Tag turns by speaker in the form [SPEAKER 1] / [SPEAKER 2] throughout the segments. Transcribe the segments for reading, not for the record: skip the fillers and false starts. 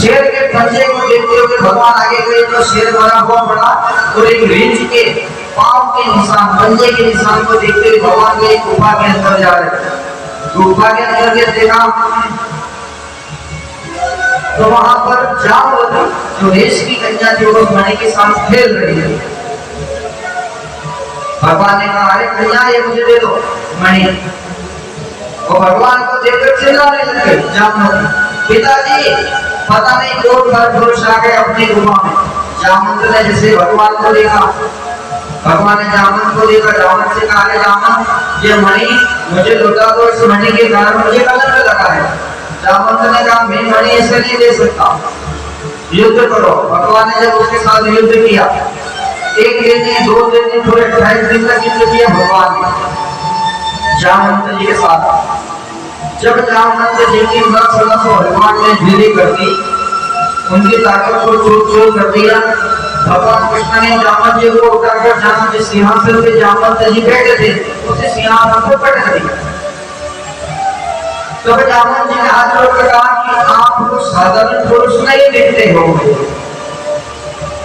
[SPEAKER 1] शेर के पंजे को देखते हुए भगवान आगे गए तो शेर बना हुआ पड़ा और एक रीछ के पांव के निशान, पंजे के निशान को देखते हुए भगवान के गुफा के अंदर जा रहे थे। गुफा के अंदर के देखा तो वहां पर जामवती जो रेश की कन्या थी वो मणि के साथ खेल रही है। भगवान ने कहा अरे कन्या ये मुझे दे दो मणि। और भगवान को देखकर चिल्लाने लगे जामवती, पिताजी पता नहीं कौन पुरुष आ गए अपनी गुफा में। जामवंत ने जैसे भगवान को देखा, भगवान ने जामवंत को देखा, जामवंत से कहा जामवंत ये मणि मुझे लौटा दो, इस मणि के कारण मुझे कलंक लगा है। जामवंत ने कहा मैं मणि ऐसे नहीं दे सकता, युद्ध करो। भगवान ने जब उसके साथ युद्ध किया, एक दिन नहीं 2 दिन नहीं पूरे 28 दिन तक युद्ध किया भगवान ने जामवंत जी के साथ। जब जामवंत जी की मृत को भगवान ने ढीली कर दी, उनकी ताकत को चूर-चूर कर दिया। भगवान कृष्ण ने जामवंत जी को उठाकर जहां जिस सिंहासन पे जामवंत जी बैठे थे उसे सिंहासन पर पटक दिया। तो जामवंत जी ने हाथ जोड़कर कहा कि आप तो साधारण पुरुष नहीं दिखते हो,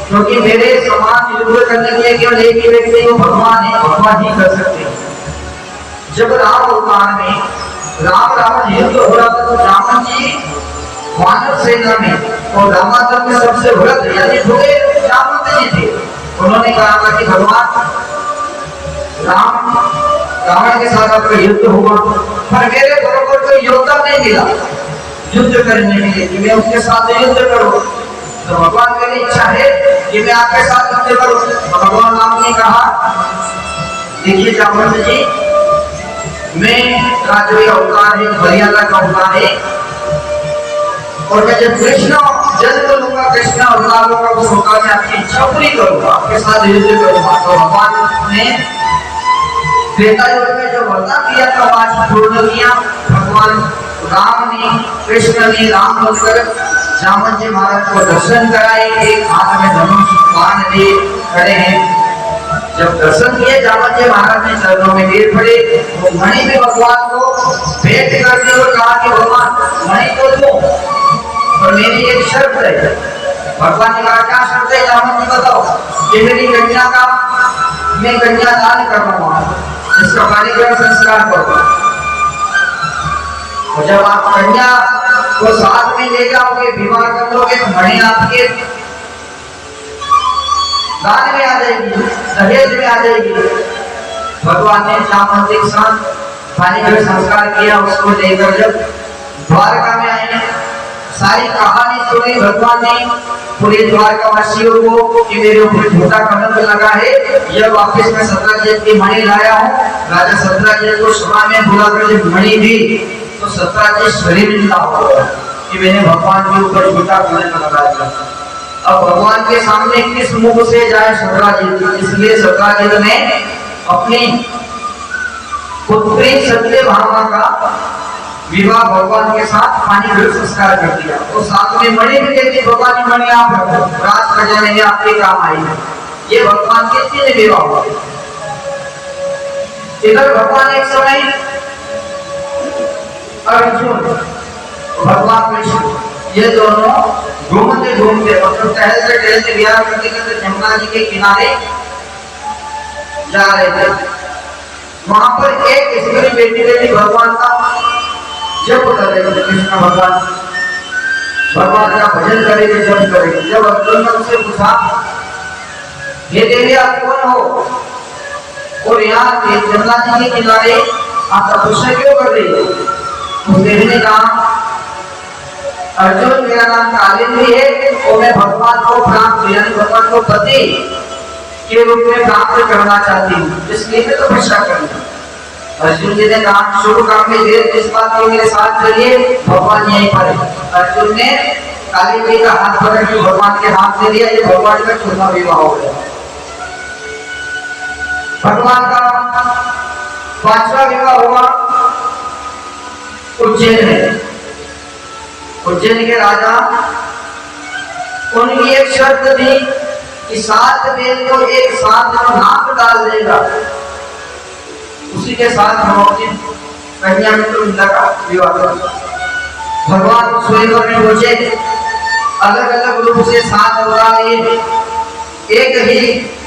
[SPEAKER 1] क्योंकि मेरे समान युद्ध करने के लिए केवल एक ही व्यक्ति को भगवान है, भगवान ही कर सकते हैं। जब राम अवतार में राम रावण युद्ध हो रहा था तो जामवंत जी मानव सेना में और रामायण में सबसे वृद्ध यानी बूढ़े जामवंत जी थे। उन्होंने कहा था कि भगवान राम रावण के साथ आपका युद्ध हुआ, पर मेरे बराबर कोई योद्धा नहीं मिला युद्ध करने के लिए कि मैं उसके साथ युद्ध करूं। तो भगवान मेरी इच्छा है कि मैं आपके साथ युद्ध करूं। भगवान राम ने कहा देखिए जामवंत जी, मैं राजवी अवतार है, मर्यादा का अवतार है, और मैं जब कृष्ण जन्म लूंगा, कृष्ण अवतार होगा, उस अवतार में आपकी इच्छा पूरी करूंगा, आपके साथ युद्ध करूंगा। तो भगवान ने त्रेता युग में जो वरदान दिया था आज पूर्ण किया। भगवान राम ने, कृष्ण ने राम बनकर जामवंत जी महाराज को दर्शन कराए, एक हाथ में धनुष बाण लिए खड़े हैं। जब दर्शन किए जामवंत जी महाराज ने चरणों में गिर पड़े, वो मणि में भगवान को भेंट करते हुए कहा कि भगवान मणि को दो, और मेरी एक शर्त है। भगवान ने कहा क्या शर्त है जामवंत जी बताओ। कि मेरी कन्या का मैं कन्यादान कर रहा हूँ, इसका कार्यक्रम संस्कार करो, और जब आप कन्या को साथ में ले जाओगे, विवाह कर लोगे, तो मणि आपके दान में आ जाएगी, दहेज में आ जाएगी। भगवान ने जामवंत के साथ कार्यक्रम संस्कार किया। उसको लेकर जब द्वारका में आए, सारी कहानी सुनी भगवान ने पूरे द्वारकावासियों को कि मेरे ऊपर झूठा कलंक लगा है। यह वापस मैं सत्राजित की मणि लाया हूँ। राजा सत्राजित को सभा में बुलाकर जब मणि दी तो सत्राजित शर्मिंदा हुआ कि मैंने भगवान के ऊपर झूठा कलंक लगा दिया। अब भगवान के सामने किस मुख से जाए सत्राजित, इसलिए सत्राजित ने अपनी पुत्री सत्यभामा का विवाह भगवान के साथ पानी भर संस्कार कर दिया। तो साथ में मणि भी देती, भगवान की मणि आप रखो, राज खजाने में आपके काम आई है। ये भगवान के 3 विवाह हुआ। इधर भगवान एक समय अर्जुन, भगवान कृष्ण, ये दोनों घूमते घूमते मतलब टहलते टहलते विहार करते करते यमुना जी के किनारे जा रहे थे। वहां पर एक स्त्री बेटी भगवान का जप कर रहे थे। कृष्ण भगवान का भजन करेंगे, जप करेंगे। जब अर्जुन ने उससे पूछा ये देवी आप कौन हो, और यहाँ यमुना जी के किनारे आप तपस्या क्यों कर रही हो। उस देवी ने कहा अर्जुन मेरा नाम कालिंदी है और मैं भगवान को प्राप्त यानी भगवान को पति के रूप में प्राप्त करना चाहती हूँ, इसलिए मैं तपस्या कर रही हूँ। अर्जुन जी ने कहा शुभ काम में देर इस बात के मेरे साथ चलिए, भगवान यहीं पर है। अर्जुन ने कालिंदी का हाथ पकड़ के भगवान के हाथ में दिया। ये भगवान का 4वां विवाह हो गया। भगवान का 5वां विवाह हुआ उज्जैन में। उज्जैन के राजा, उनकी एक शर्त थी कि 7 बेल को एक साथ नाक डाल देगा, उसी के साथ हम अपनी कन्या मित्र का विवाह करेंगे। भगवान स्वयंवर में पहुंचे, अलग अलग रूप से 7 अवतार एक ही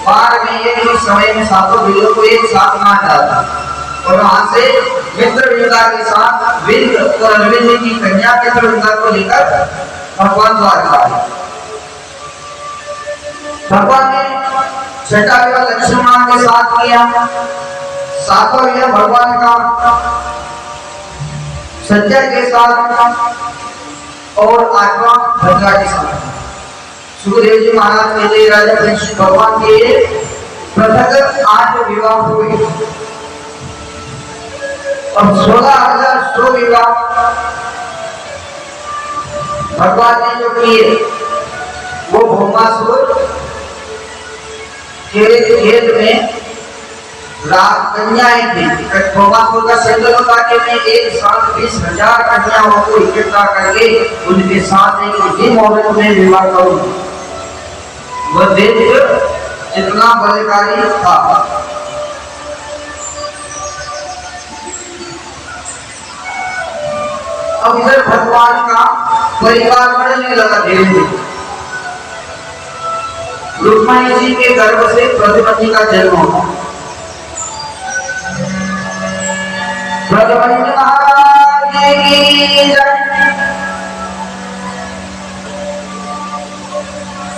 [SPEAKER 1] बार में एक ही समय में 7 वीरों को एक साथ मार डाला और वहां से मित्रविंदा के साथ विंद और अरविंद की कन्या मित्रविंदा को लेकर भगवान द्वारका आए। भगवान ने छठा विवाह लक्ष्मण के साथ किया, 7वां विवाह भगवान का संजय के साथ और 8वां भद्रा के साथ। सुखदेव जी महाराज कहते हैं राजा परीक्षित भगवान के पृथक 8 विवाह हुए और 16,100 विवाह भगवान ने जो किए वो भौमासुर के खेत में कन्याएं थी। भौमासुर का संकल्प था कि मैं एक साथ 20,000 कन्याओं को इकट्ठा करके उनके साथ एक ही मुहूर्त में विवाह करूं। वह दैत्य इतना बलशाली था। अब इधर भगवान का परिवार बढ़ने लगा धीरे धीरे। रुक्मिणी जी के गर्भ से प्रद्युम्न का जन्म हुआ। प्रद्युम्न महाराज की जय।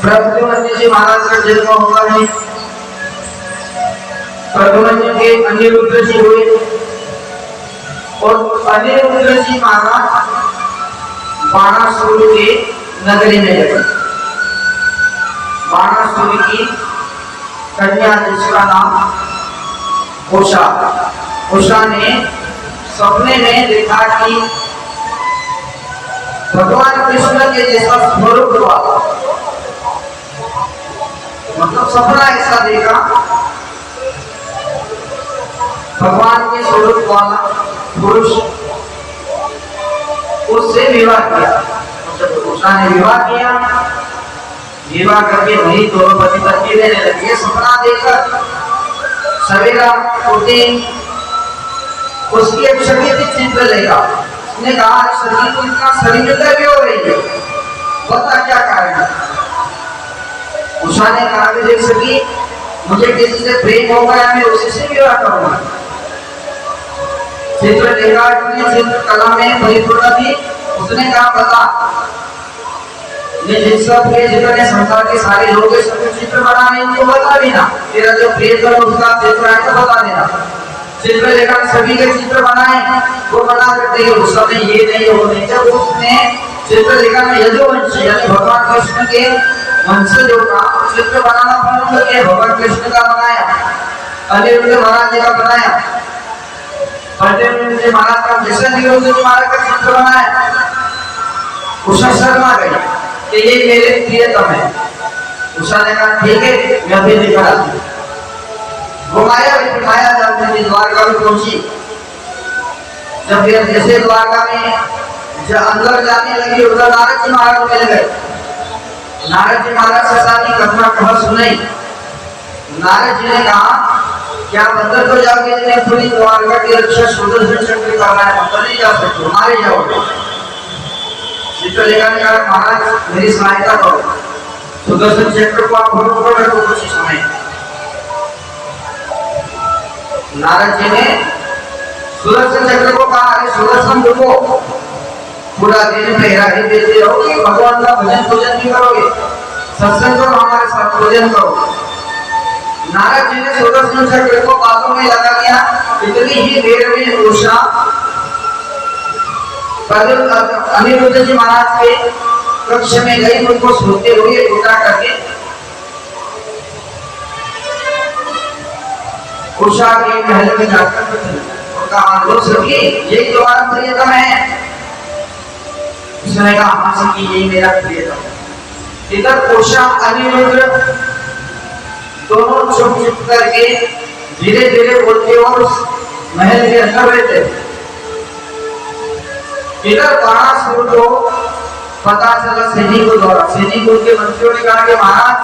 [SPEAKER 1] प्रद्युम्न जी महाराज का जन्म हुआ है। प्रद्युम्न के अनिरुद्ध जी हुए और अनिरुद्ध जी महाराज बाणासुर के नगरी में गए। बाणासुर की कन्या जिसका नाम उषा, उषा ने सपने में देखा कि भगवान कृष्ण के जैसा स्वरूप हुआ, मतलब सपना ऐसा देखा भगवान के स्वरूप वाला पुरुष, उससे विवाह किया। जब उषा ने विवाह किया, विवाह करके वही दोनों पति पत्नी रहने लगे। सपना देखकर सवेरा उठे, उसकी एक सखी थी चित्रलेखा, उसने कहा सखी को इतना शर्मिंदा क्यों हो रही है, बता क्या कारण है। उषा ने कहा कि देख सखी, मुझे किसी से प्रेम हो गया, मैं उसी से विवाह करूंगा। चित्रलेखा इतनी चित्रकला में परिपूर्ण थी, उसने कहा बता, ये जितने संसार के सारे लोग सबके चित्र बनाने उनको बता देना, तेरा जो प्रियतम उसका चित्र है तो बता देना। चित्रलेखा ने सभी के चित्र बनाए, वो बना करते हैं उस समय ये नहीं वो नहीं। जब उसने चित्रलेखा ने यदुवंश यानी भगवान कृष्ण के वंशजों का चित्र बनाना प्रारंभ किया, भगवान कृष्ण का बनाया, अनिरुद्ध महाराज जी का बनाया, प्रद्युम्न जी महाराज का, जैसे अनिरुद्ध जी महाराज का चित्र बनाया। उषा शर्मा गई कि ये मेरे प्रियतम है। उषा ने कहा ठीक है, मैं भी दिखा दूं। घुमाया बिठाया, जब द्वारका में पहुंची, जब जैसे द्वारका में जब अंदर जाने लगी, उधर नारद जी महाराज मिल गए। नारद जी महाराज से सारी घटना कहा सुनाई। नारद जी ने कहा क्या मंदिर को जाके जिन्हें पूरी द्वारका की रक्षा सुदर्शन चक्र करना है, मंदिर नहीं जा सकते, मारे जाओगे। चित्रलेखा ने कहा महाराज मेरी सहायता करो, सुदर्शन चक्र को आप भूल रखो कुछ समय। नारद जी ने सुदर्शन चक्र को कहा अरे सुदर्शन रुको, पूरा दिन पहरा ही देते रहोगे, भगवान का भजन पूजन भी करोगे, सत्संग करो, हमारे साथ पूजन करो। नारद जी ने सुदर्शन चक्र को बातों में लगा दिया। इतनी ही देर में उषा अनिरुद्ध जी महाराज के कक्ष में गई, उनको सोते हुए उठा करके उषा के महल में जाकर कहा लो सखी यही तुम्हारा प्रियतम है। उसने कहा हाँ सखी यही मेरा प्रियतम। इधर उषा अनिरुद्ध दोनों चुप चुप करके धीरे धीरे बोलते और उस महल के अंदर रहते। इधर बाणासुर को पता चला सैनिकों द्वारा, सैनिकों के मंत्रियों ने कहा कि महाराज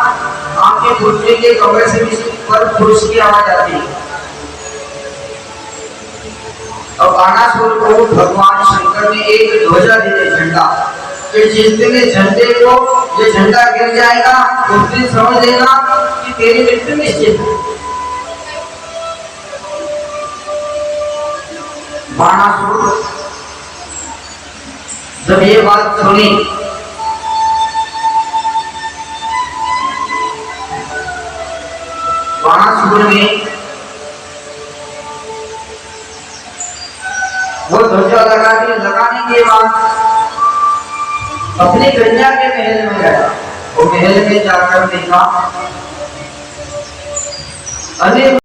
[SPEAKER 1] आपके पुत्री के कमरे से किसी पर पुरुष की आवाज आती है। और बाणासुर को भगवान शंकर ने एक ध्वजा दी थी, झंडा, कि जिस दिन इस झंडे को ये झंडा गिर जाएगा उस दिन समझ लेना कि तेरी मृत्यु निश्चित है। बाणासुर जब ये बात सुनी बाणासुर ने वो ध्वजा लगाने के बाद अपनी कन्या के महल में गया। वो महल में जाकर देखा अनेक